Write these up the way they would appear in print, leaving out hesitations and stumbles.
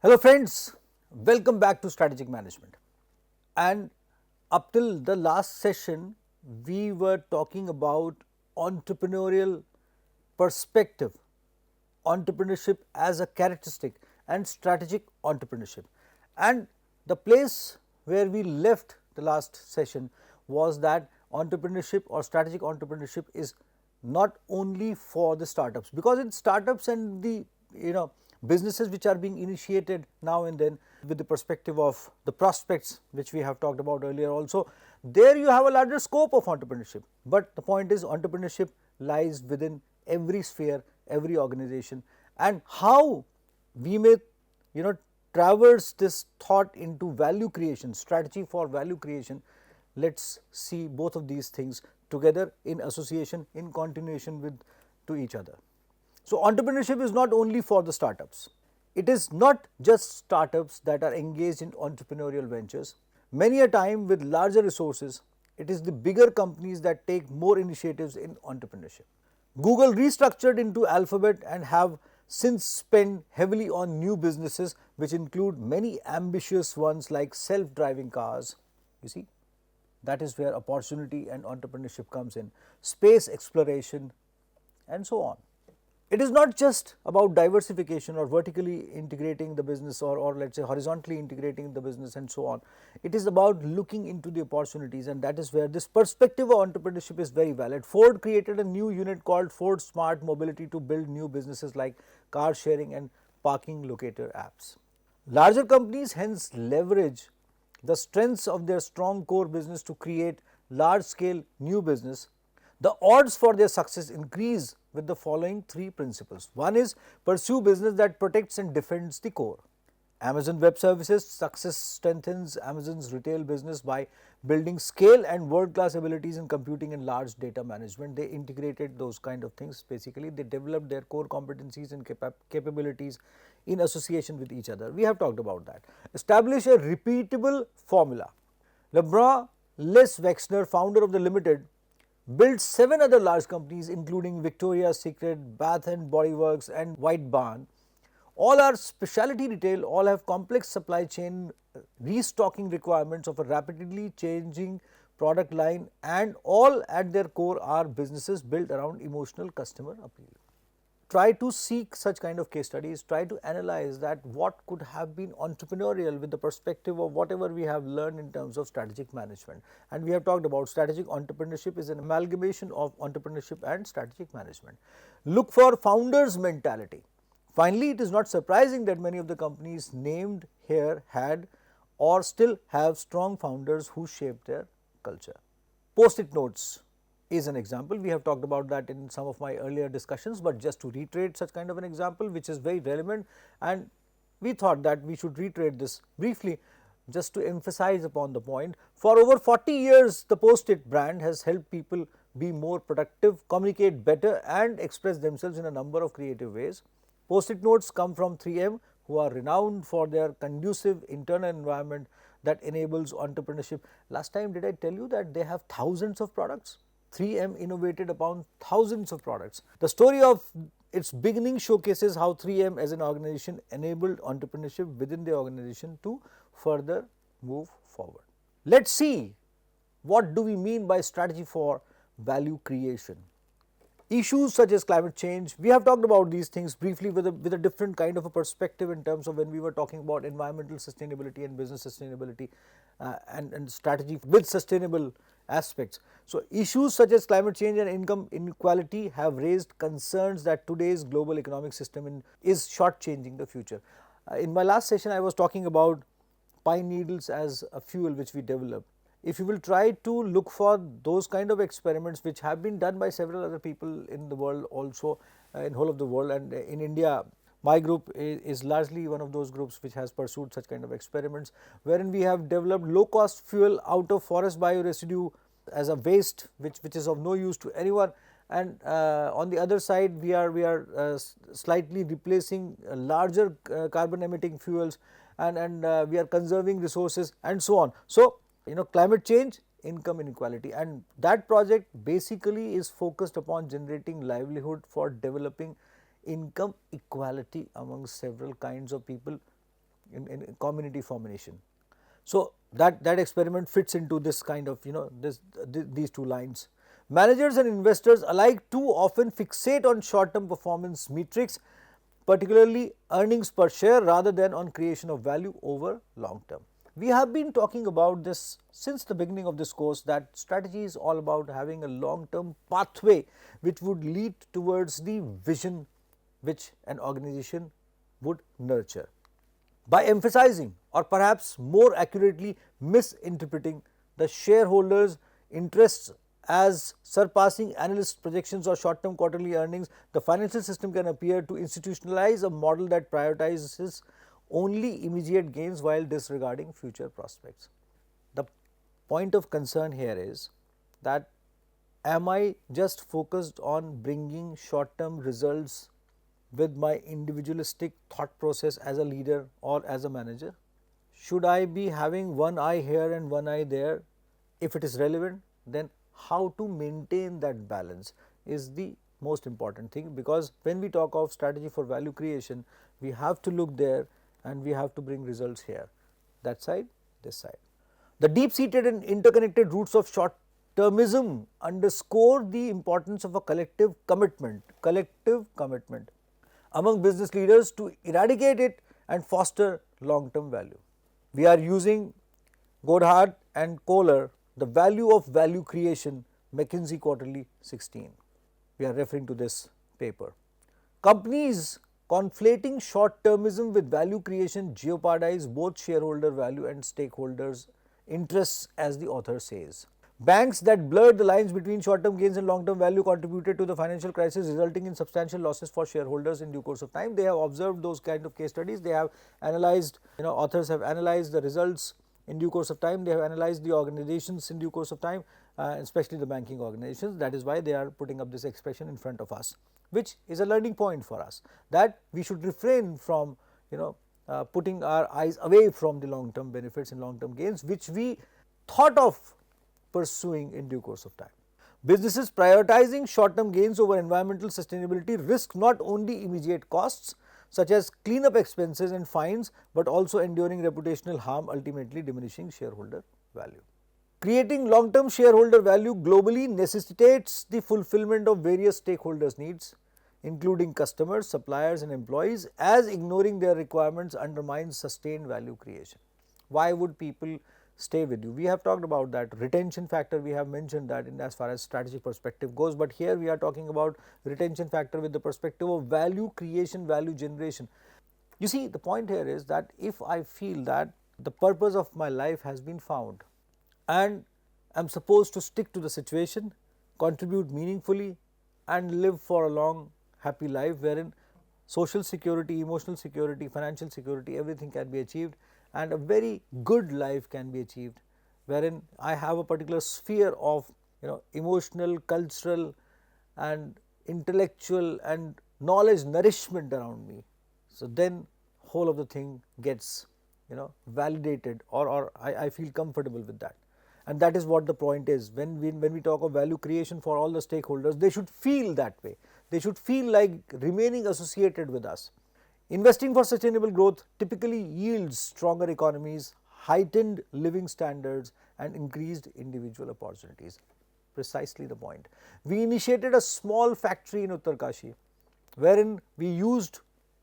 Hello friends, welcome back to Strategic Management. And up till the last session, we were talking about entrepreneurial perspective, entrepreneurship as a characteristic and strategic entrepreneurship. And the place where we left the last session was that entrepreneurship or strategic entrepreneurship is not only for the startups, because in startups and the businesses which are being initiated now and then with the perspective of the prospects which we have talked about earlier also, there you have a larger scope of entrepreneurship. But the point is, entrepreneurship lies within every sphere, every organization, and how we may traverse this thought into value creation, strategy for value creation. Let's see both of these things together in association, in continuation with to each other. So entrepreneurship is not only for the startups. It is not just startups that are engaged in entrepreneurial ventures. Many a time with larger resources, it is the bigger companies that take more initiatives in entrepreneurship. Google restructured into Alphabet and have since spent heavily on new businesses, which include many ambitious ones like self-driving cars. You see, that is where opportunity and entrepreneurship comes in, space exploration and so on. It is not just about diversification or vertically integrating the business or let us say horizontally integrating the business and so on. It is about looking into the opportunities, and that is where this perspective of entrepreneurship is very valid. Ford created a new unit called Ford Smart Mobility to build new businesses like car sharing and parking locator apps. Larger companies hence leverage the strengths of their strong core business to create large scale new business. The odds for their success increase with the following three principles. One is pursue business that protects and defends the core. Amazon Web Services success strengthens Amazon's retail business by building scale and world-class abilities in computing and large data management. They integrated those kind of things. Basically, they developed their core competencies and capabilities in association with each other. We have talked about that. Establish a repeatable formula. LeBron Les Wexner, founder of the Limited, built 7 other large companies including Victoria's Secret, Bath and Body Works and White Barn. All are specialty retail, all have complex supply chain restocking requirements of a rapidly changing product line, and all at their core are businesses built around emotional customer appeal. Try to seek such kind of case studies, try to analyze that what could have been entrepreneurial with the perspective of whatever we have learned in terms of strategic management. And we have talked about strategic entrepreneurship is an amalgamation of entrepreneurship and strategic management. Look for founders mentality. Finally, it is not surprising that many of the companies named here had or still have strong founders who shaped their culture. Post-it notes is an example. We have talked about that in some of my earlier discussions, but just to reiterate such kind of an example which is very relevant, and we thought that we should reiterate this briefly just to emphasize upon the point. For over 40 years, the Post-it brand has helped people be more productive, communicate better and express themselves in a number of creative ways. Post-it notes come from 3M, who are renowned for their conducive internal environment that enables entrepreneurship. Last time did I tell you that they have thousands of products? 3M innovated upon thousands of products. The story of its beginning showcases how 3M as an organization enabled entrepreneurship within the organization to further move forward. Let's see what do we mean by strategy for value creation. Issues such as climate change, we have talked about these things briefly with a different kind of a perspective in terms of when we were talking about environmental sustainability and business sustainability and strategy with sustainable aspects. So, issues such as climate change and income inequality have raised concerns that today's global economic system is shortchanging the future. In my last session, I was talking about pine needles as a fuel which we develop. If you will try to look for those kind of experiments which have been done by several other people in the world also, in whole of the world, and in India, my group is largely one of those groups which has pursued such kind of experiments, wherein we have developed low cost fuel out of forest bioresidue as a waste which is of no use to anyone, and on the other side we are slightly replacing larger carbon emitting fuels, and we are conserving resources and so on. So, climate change, income inequality, and that project basically is focused upon generating livelihood for developing income equality among several kinds of people in community formation. So that experiment fits into this kind of, these two lines. Managers and investors alike too often fixate on short-term performance metrics, particularly earnings per share, rather than on creation of value over long term. We have been talking about this since the beginning of this course, that strategy is all about having a long-term pathway which would lead towards the vision which an organization would nurture. By emphasizing, or perhaps more accurately misinterpreting, the shareholders' interests as surpassing analyst projections or short-term quarterly earnings, the financial system can appear to institutionalize a model that prioritizes only immediate gains while disregarding future prospects. The point of concern here is that, am I just focused on bringing short-term results with my individualistic thought process as a leader or as a manager? Should I be having one eye here and one eye there? If it is relevant, then how to maintain that balance is the most important thing, because when we talk of strategy for value creation, we have to look there and we have to bring results here, that side, this side. The deep-seated and interconnected roots of short-termism underscore the importance of a collective commitment among business leaders to eradicate it and foster long-term value. We are using Goddard and Kohler, The Value of Value Creation, McKinsey Quarterly 16. We are referring to this paper. Companies conflating short-termism with value creation jeopardize both shareholder value and stakeholders' interests, as the author says. Banks that blurred the lines between short-term gains and long-term value contributed to the financial crisis, resulting in substantial losses for shareholders in due course of time. They have observed those kind of case studies. They have analyzed, authors have analyzed the results in due course of time. They have analyzed the organizations in due course of time, especially the banking organizations. That is why they are putting up this expression in front of us, which is a learning point for us, that we should refrain from, putting our eyes away from the long-term benefits and long-term gains, which we thought of pursuing in due course of time. Businesses prioritizing short-term gains over environmental sustainability risk not only immediate costs such as cleanup expenses and fines, but also enduring reputational harm, ultimately diminishing shareholder value. Creating long-term shareholder value globally necessitates the fulfillment of various stakeholders' needs, including customers, suppliers and employees, as ignoring their requirements undermines sustained value creation. Why would people stay with you? We have talked about that retention factor, we have mentioned that in as far as strategic perspective goes, but here we are talking about retention factor with the perspective of value creation, value generation. You see, the point here is that if I feel that the purpose of my life has been found and I am supposed to stick to the situation, contribute meaningfully and live for a long happy life wherein social security, emotional security, financial security, everything can be achieved and a very good life can be achieved, wherein I have a particular sphere of emotional, cultural and intellectual and knowledge nourishment around me. So then whole of the thing gets validated, or I feel comfortable with that. And that is what the point is. When we talk of value creation for all the stakeholders, they should feel that way. They should feel like remaining associated with us. Investing for sustainable growth typically yields stronger economies, heightened living standards and increased individual opportunities. Precisely the point. We initiated a small factory in Uttarkashi wherein we used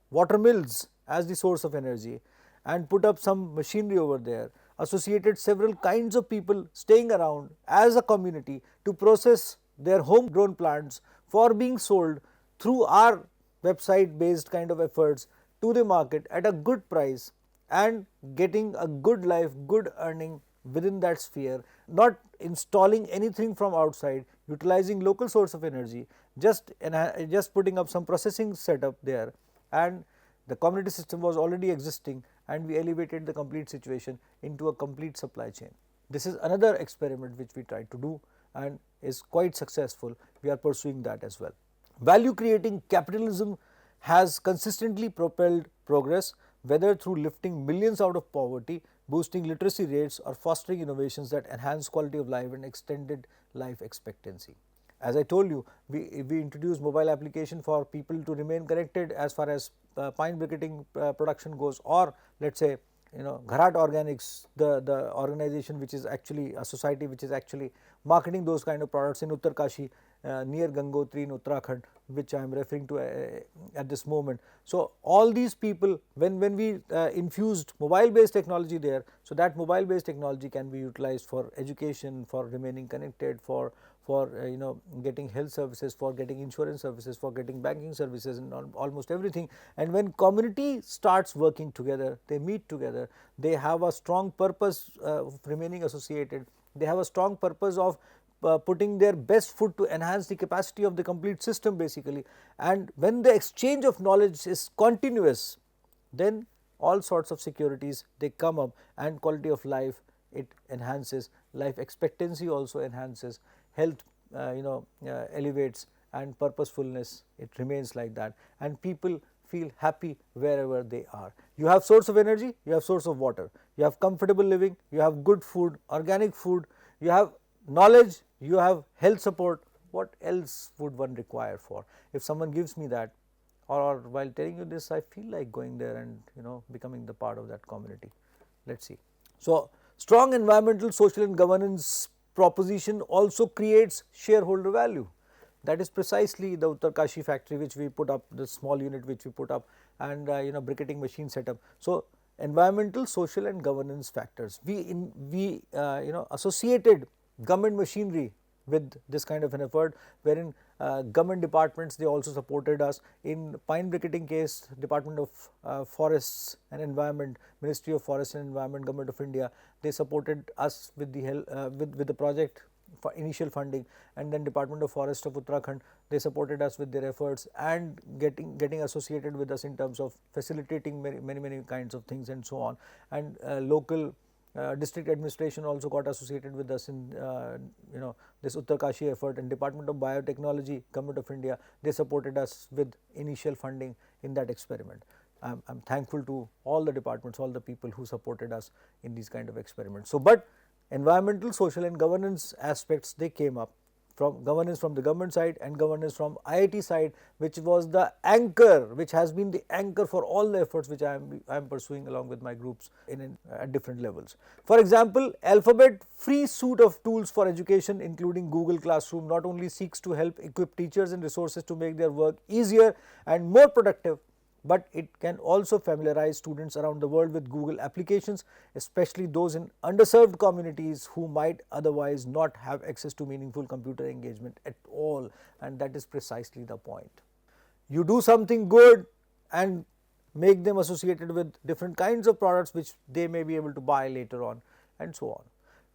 water mills as the source of energy and put up some machinery over there, associated several kinds of people staying around as a community to process their homegrown plants for being sold through our website based kind of efforts to the market at a good price and getting a good life, good earning within that sphere, not installing anything from outside, utilizing local source of energy, just putting up some processing setup there, and the community system was already existing and we elevated the complete situation into a complete supply chain. This is another experiment which we tried to do and is quite successful. We are pursuing that as well. Value creating capitalism has consistently propelled progress, whether through lifting millions out of poverty, boosting literacy rates or fostering innovations that enhance quality of life and extended life expectancy. As I told you, we introduced mobile application for people to remain connected as far as pine briquetting production goes, or let us say Gharat Organics, the organization which is actually a society which is actually marketing those kind of products in Uttarkashi near Gangotri in Uttarakhand, which I am referring to at this moment. So, all these people, when we infused mobile based technology there, so that mobile based technology can be utilized for education, for remaining connected, for getting health services, for getting insurance services, for getting banking services, and almost everything. And when community starts working together, they meet together, they have a strong purpose of remaining associated, they have a strong purpose of putting their best foot to enhance the capacity of the complete system basically. And when the exchange of knowledge is continuous, then all sorts of securities they come up, and quality of life it enhances, life expectancy also enhances, health elevates, and purposefulness it remains like that, and people feel happy wherever they are. You have source of energy, you have source of water, you have comfortable living, you have good food, organic food, you have knowledge, you have health support. What else would one require for? If someone gives me that, or while telling you this, I feel like going there and becoming the part of that community. Let us see. So, strong environmental, social and governance proposition also creates shareholder value. That is precisely the Uttarkashi factory which we put up, the small unit which we put up, and briquetting machine setup. So, environmental, social and governance factors. We associated government machinery with this kind of an effort, wherein government departments they also supported us. In pine briquetting case, Department of Forests and Environment, Ministry of Forests and Environment, Government of India, they supported us with the help with the project for initial funding, and then Department of Forest of Uttarakhand, they supported us with their efforts and getting associated with us in terms of facilitating many kinds of things and so on. And local district administration also got associated with us in this Uttarkashi effort, and Department of Biotechnology, Government of India, they supported us with initial funding in that experiment. I am thankful to all the departments, all the people who supported us in these kind of experiments. So, but environmental, social and governance aspects they came up from governance from the government side and governance from IIT side, which was the anchor, which has been the anchor for all the efforts which I am pursuing along with my groups at different levels. For example, Alphabet free suite of tools for education including Google Classroom not only seeks to help equip teachers and resources to make their work easier and more productive, but it can also familiarize students around the world with Google applications, especially those in underserved communities who might otherwise not have access to meaningful computer engagement at all, and that is precisely the point. You do something good and make them associated with different kinds of products which they may be able to buy later on, and so on.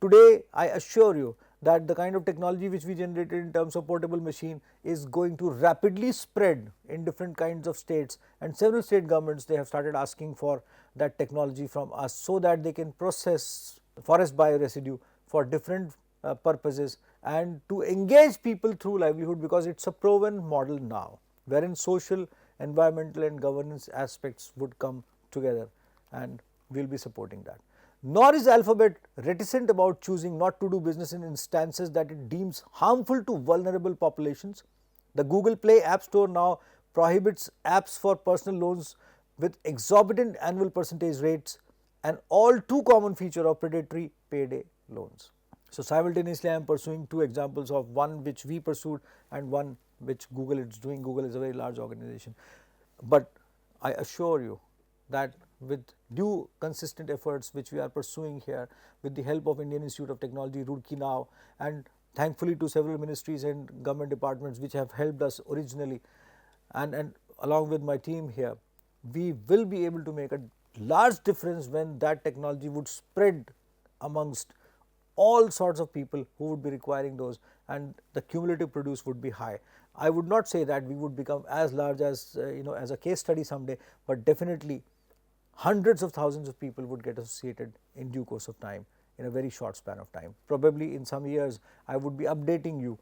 Today, I assure you that the kind of technology which we generated in terms of portable machine is going to rapidly spread in different kinds of states, and several state governments they have started asking for that technology from us, so that they can process forest bioresidue for different purposes and to engage people through livelihood, because it is a proven model now, wherein social, environmental and governance aspects would come together, and we will be supporting that. Nor is Alphabet reticent about choosing not to do business in instances that it deems harmful to vulnerable populations. The Google Play App Store now prohibits apps for personal loans with exorbitant annual percentage rates, an all too common feature of predatory payday loans. So, simultaneously I am pursuing two examples of one which we pursued and one which Google is doing. Google is a very large organization, but I assure you that with due consistent efforts which we are pursuing here with the help of Indian Institute of Technology, Roorkee now, and thankfully to several ministries and government departments which have helped us originally, and along with my team here, we will be able to make a large difference when that technology would spread amongst all sorts of people who would be requiring those, and the cumulative produce would be high. I would not say that we would become as large as as a case study someday, but definitely hundreds of thousands of people would get associated in due course of time, in a very short span of time. Probably in some years I would be updating you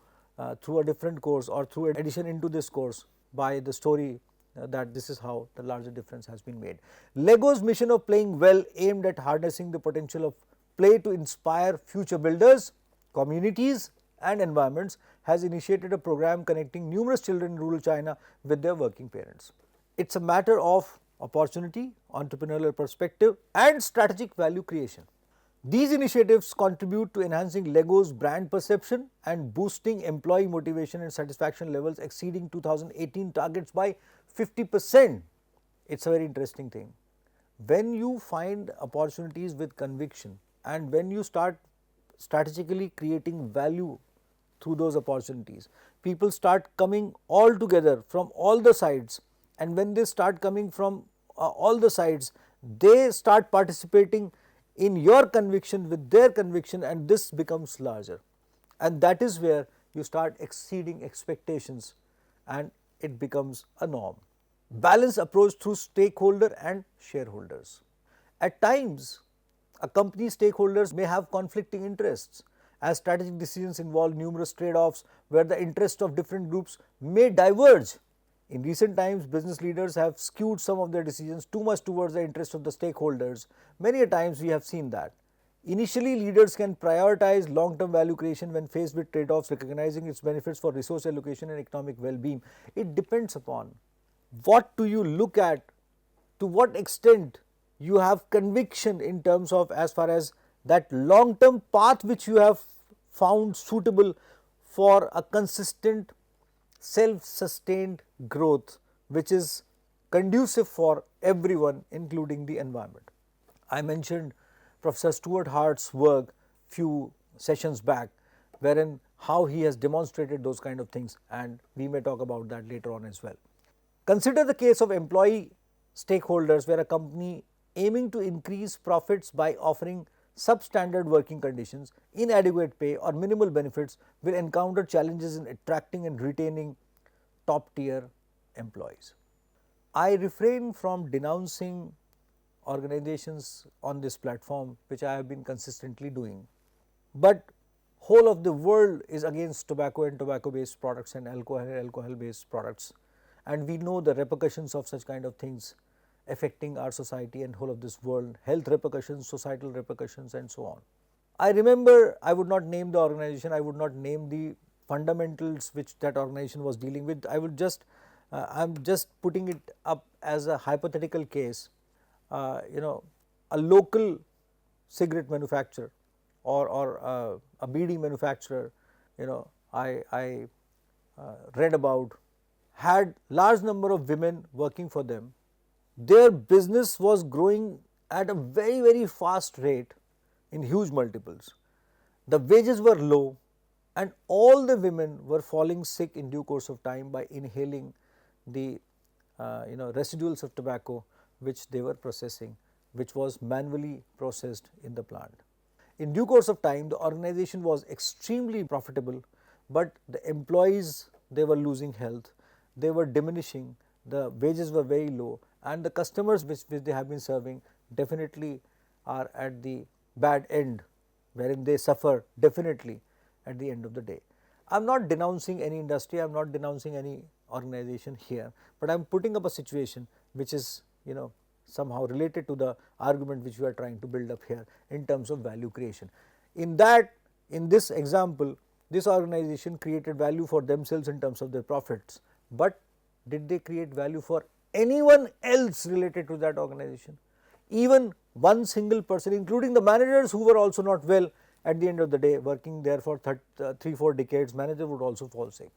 through a different course or through addition into this course by the story that this is how the larger difference has been made. Lego's mission of playing well, aimed at harnessing the potential of play to inspire future builders, communities and environments, has initiated a program connecting numerous children in rural China with their working parents. It's a matter of opportunity, entrepreneurial perspective and strategic value creation. These initiatives contribute to enhancing Lego's brand perception and boosting employee motivation and satisfaction levels exceeding 2018 targets by 50%. It's a very interesting thing. When you find opportunities with conviction and when you start strategically creating value through those opportunities, people start coming all together from all the sides, and when they start coming from all the sides, they start participating in your conviction with their conviction, and this becomes larger, and that is where you start exceeding expectations and it becomes a norm. Balanced approach through stakeholder and shareholders. At times, a company's stakeholders may have conflicting interests, as strategic decisions involve numerous trade-offs where the interests of different groups may diverge. In recent times, business leaders have skewed some of their decisions too much towards the interest of the stakeholders. Many a times we have seen that. Initially, leaders can prioritize long-term value creation when faced with trade-offs, recognizing its benefits for resource allocation and economic well-being. It depends upon what do you look at, to what extent you have conviction in terms of as far as that long-term path which you have found suitable for a consistent self-sustained growth which is conducive for everyone, including the environment. I mentioned Professor Stuart Hart's work few sessions back, wherein how he has demonstrated those kind of things, and we may talk about that later on as well. Consider the case of employee stakeholders, where a company aiming to increase profits by offering substandard working conditions, inadequate pay or minimal benefits will encounter challenges in attracting and retaining top tier employees. I refrain from denouncing organizations on this platform, which I have been consistently doing, but whole of the world is against tobacco and tobacco based products and alcohol based products, and we know the repercussions of such kind of things affecting our society and whole of this world, health repercussions, societal repercussions and so on. I remember, I would not name the organization, I would not name the fundamentals which that organization was dealing with. I would just, I am just putting it up as a hypothetical case. A local cigarette manufacturer or a beedi manufacturer, I read about, had large number of women working for them. Their business was growing at a very fast rate in huge multiples. The wages were low and all the women were falling sick in due course of time by inhaling the residuals of tobacco which they were processing, which was manually processed in the plant. In due course of time, the organization was extremely profitable, but the employees, they were losing health, they were diminishing, the wages were very low, and the customers which they have been serving definitely are at the bad end, wherein they suffer definitely at the end of the day. I am not denouncing any industry, I am not denouncing any organization here, but I am putting up a situation which is somehow related to the argument which we are trying to build up here in terms of value creation. In this example, this organization created value for themselves in terms of their profits, but did they create value for anyone else related to that organization? Even one single person, including the managers who were also not well, at the end of the day, working there for 3-4 decades, manager would also fall sick.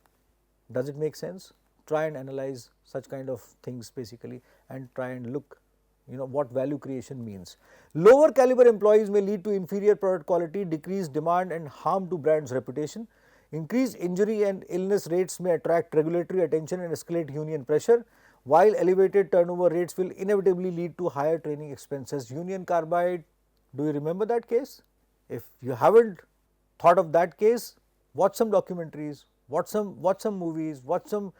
Does it make sense? Try and analyze such kind of things basically and try and look what value creation means. Lower caliber employees may lead to inferior product quality, decreased demand and harm to brand's reputation. Increased injury and illness rates may attract regulatory attention and escalate union pressure, while elevated turnover rates will inevitably lead to higher training expenses. Union Carbide, do you remember that case? If you haven't thought of that case, watch some documentaries, watch some movies, watch some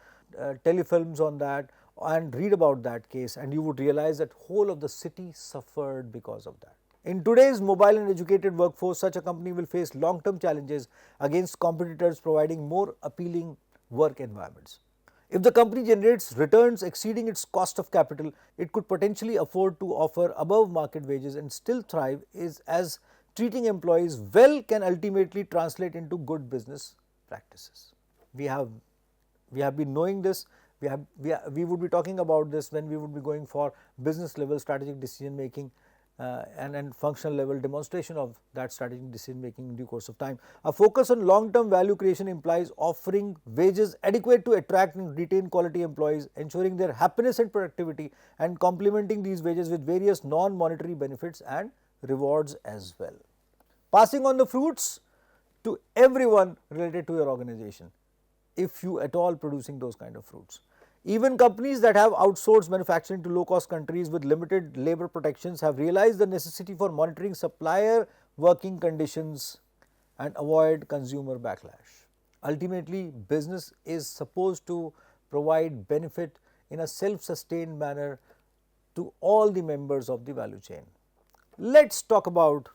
telefilms on that and read about that case, and you would realize that whole of the city suffered because of that. In today's mobile and educated workforce, such a company will face long-term challenges against competitors providing more appealing work environments. If the company generates returns exceeding its cost of capital, it could potentially afford to offer above market wages and still thrive, as treating employees well can ultimately translate into good business practices. we have been knowing this. We would be talking about this when we would be going for business level strategic decision making and functional level demonstration of that strategic decision making in due course of time. A focus on long term value creation implies offering wages adequate to attract and retain quality employees, ensuring their happiness and productivity, and complementing these wages with various non monetary benefits and rewards as well. Passing on the fruits to everyone related to your organization, if you at all producing those kind of fruits. Even companies that have outsourced manufacturing to low cost countries with limited labor protections have realized the necessity for monitoring supplier working conditions and avoid consumer backlash. Ultimately, business is supposed to provide benefit in a self-sustained manner to all the members of the value chain. Let's talk about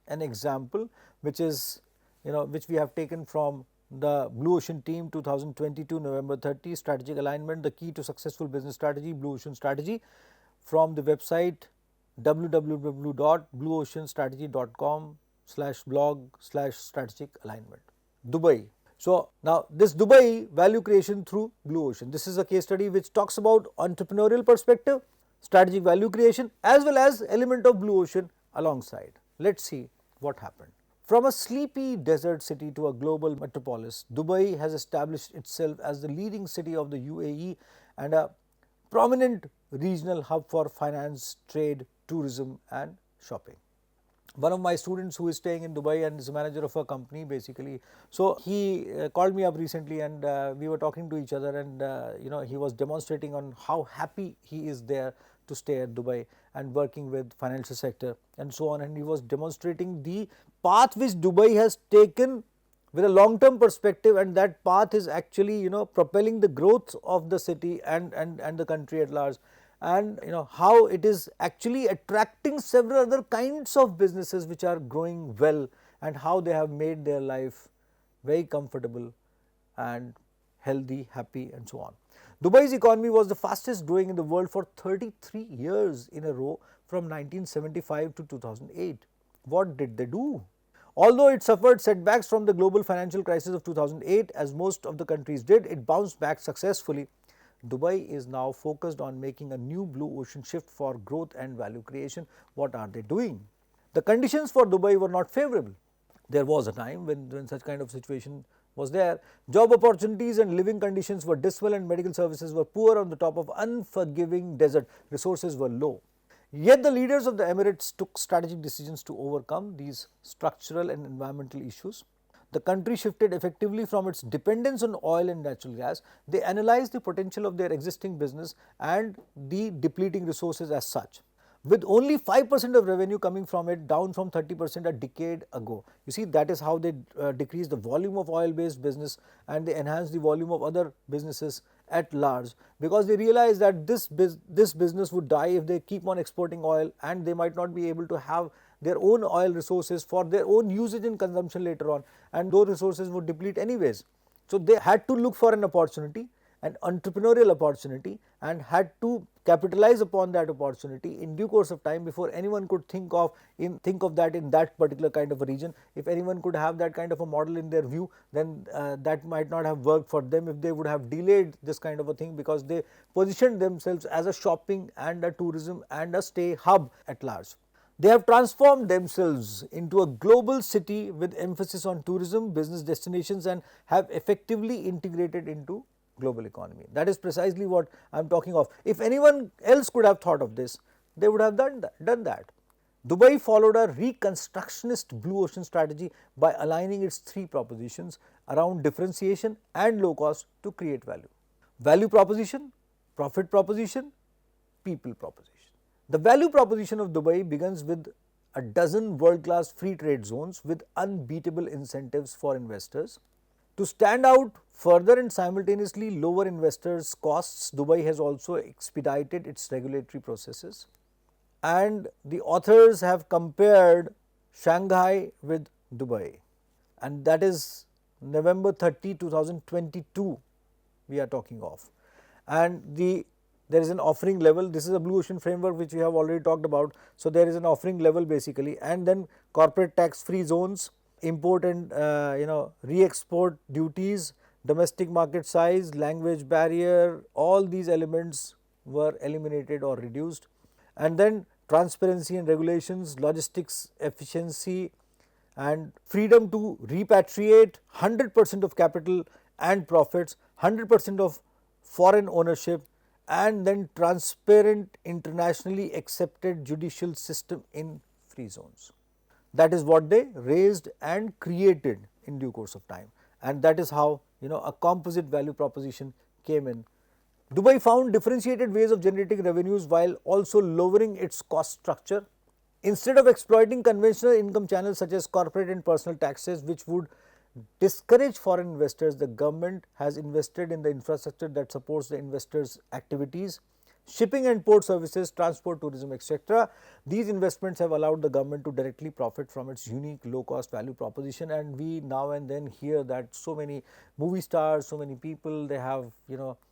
an example which is, which we have taken from the Blue Ocean Team 2022 November 30 Strategic Alignment, the key to successful business strategy, Blue Ocean Strategy, from the website www.blueoceanstrategy.com/blog/strategic alignment. Dubai. So, now this Dubai value creation through Blue Ocean. This is a case study which talks about entrepreneurial perspective, strategic value creation as well as element of Blue Ocean alongside. Let's see what happened. From a sleepy desert city to a global metropolis, Dubai has established itself as the leading city of the UAE and a prominent regional hub for finance, trade, tourism and shopping. One of my students who is staying in Dubai and is a manager of a company basically, so he called me up recently and we were talking to each other and he was demonstrating on how happy he is there to stay at Dubai and working with financial sector and so on, and he was demonstrating the path which Dubai has taken with a long term perspective, and that path is actually propelling the growth of the city and the country at large, and how it is actually attracting several other kinds of businesses which are growing well, and how they have made their life very comfortable and healthy, happy and so on. Dubai's economy was the fastest growing in the world for 33 years in a row from 1975 to 2008. What did they do? Although it suffered setbacks from the global financial crisis of 2008, as most of the countries did, it bounced back successfully. Dubai is now focused on making a new blue ocean shift for growth and value creation. What are they doing? The conditions for Dubai were not favorable. There was a time when such kind of situation was there. Job opportunities and living conditions were dismal and medical services were poor on the top of unforgiving desert. Resources were low. Yet the leaders of the Emirates took strategic decisions to overcome these structural and environmental issues. The country shifted effectively from its dependence on oil and natural gas. They analyzed the potential of their existing business and the depleting resources as such, with only 5% of revenue coming from it, down from 30% a decade ago. You see, that is how they decreased the volume of oil based business and they enhanced the volume of other businesses at large, because they realized that this business would die if they keep on exporting oil, and they might not be able to have their own oil resources for their own usage and consumption later on, and those resources would deplete anyways. So, they had to look for an opportunity, an entrepreneurial opportunity, and had to capitalize upon that opportunity in due course of time before anyone could think of that in that particular kind of a region. If anyone could have that kind of a model in their view, then that might not have worked for them if they would have delayed this kind of a thing, because they positioned themselves as a shopping and a tourism and a stay hub at large. They have transformed themselves into a global city with emphasis on tourism, business destinations, and have effectively integrated into global economy. That is precisely what I am talking of. If anyone else could have thought of this, they would have done that. Dubai followed a reconstructionist blue ocean strategy by aligning its three propositions around differentiation and low cost to create value. Value proposition, profit proposition, people proposition. The value proposition of Dubai begins with a dozen world-class free trade zones with unbeatable incentives for investors. To stand out further and simultaneously lower investors' costs, Dubai has also expedited its regulatory processes, and the authors have compared Shanghai with Dubai, and that is November 30, 2022 we are talking of. And there is an offering level. This is a blue ocean framework which we have already talked about. So, there is an offering level basically, and then corporate tax free zones, import and re-export duties, domestic market size, language barrier, all these elements were eliminated or reduced. And then transparency and regulations, logistics efficiency, and freedom to repatriate 100% of capital and profits, 100% of foreign ownership, and then transparent internationally accepted judicial system in free zones. That is what they raised and created in due course of time, and that is how a composite value proposition came in. Dubai found differentiated ways of generating revenues while also lowering its cost structure. Instead of exploiting conventional income channels such as corporate and personal taxes, which would discourage foreign investors, the government has invested in the infrastructure that supports the investors' activities, shipping and port services, transport, tourism, etc. These investments have allowed the government to directly profit from its unique low cost value proposition, and we now and then hear that so many movie stars, so many people, they have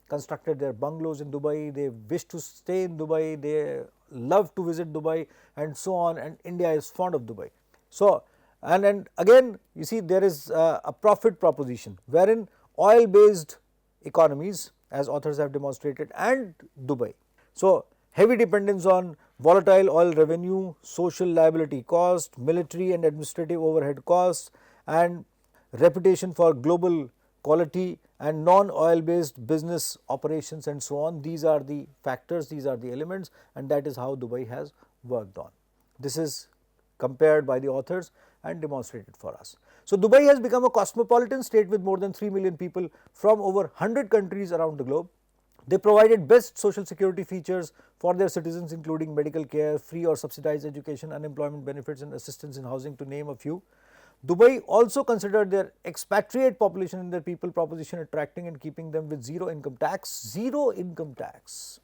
constructed their bungalows in Dubai, they wish to stay in Dubai, they love to visit Dubai and so on, and India is fond of Dubai. So, and again you see there is a profit proposition wherein oil based economies, as authors have demonstrated, and Dubai. So, heavy dependence on volatile oil revenue, social liability cost, military and administrative overhead costs, and reputation for global quality and non-oil based business operations and so on. These are the factors, these are the elements, and that is how Dubai has worked on. This is compared by the authors and demonstrated for us. So, Dubai has become a cosmopolitan state with more than 3 million people from over 100 countries around the globe. They provided best social security features for their citizens, including medical care, free or subsidized education, unemployment benefits and assistance in housing, to name a few. Dubai also considered their expatriate population in their people proposition, attracting and keeping them with zero income tax,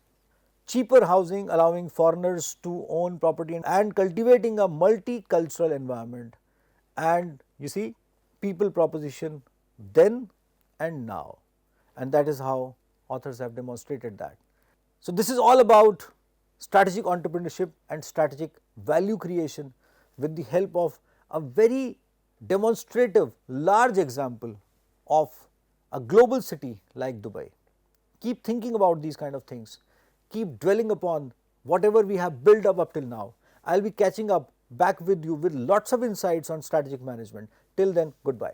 cheaper housing, allowing foreigners to own property and cultivating a multicultural environment, and you see people proposition then and now, and that is how authors have demonstrated that. So, this is all about strategic entrepreneurship and strategic value creation with the help of a very demonstrative large example of a global city like Dubai. Keep thinking about these kind of things, keep dwelling upon whatever we have built up till now. I will be catching up back with you with lots of insights on strategic management. Till then, goodbye.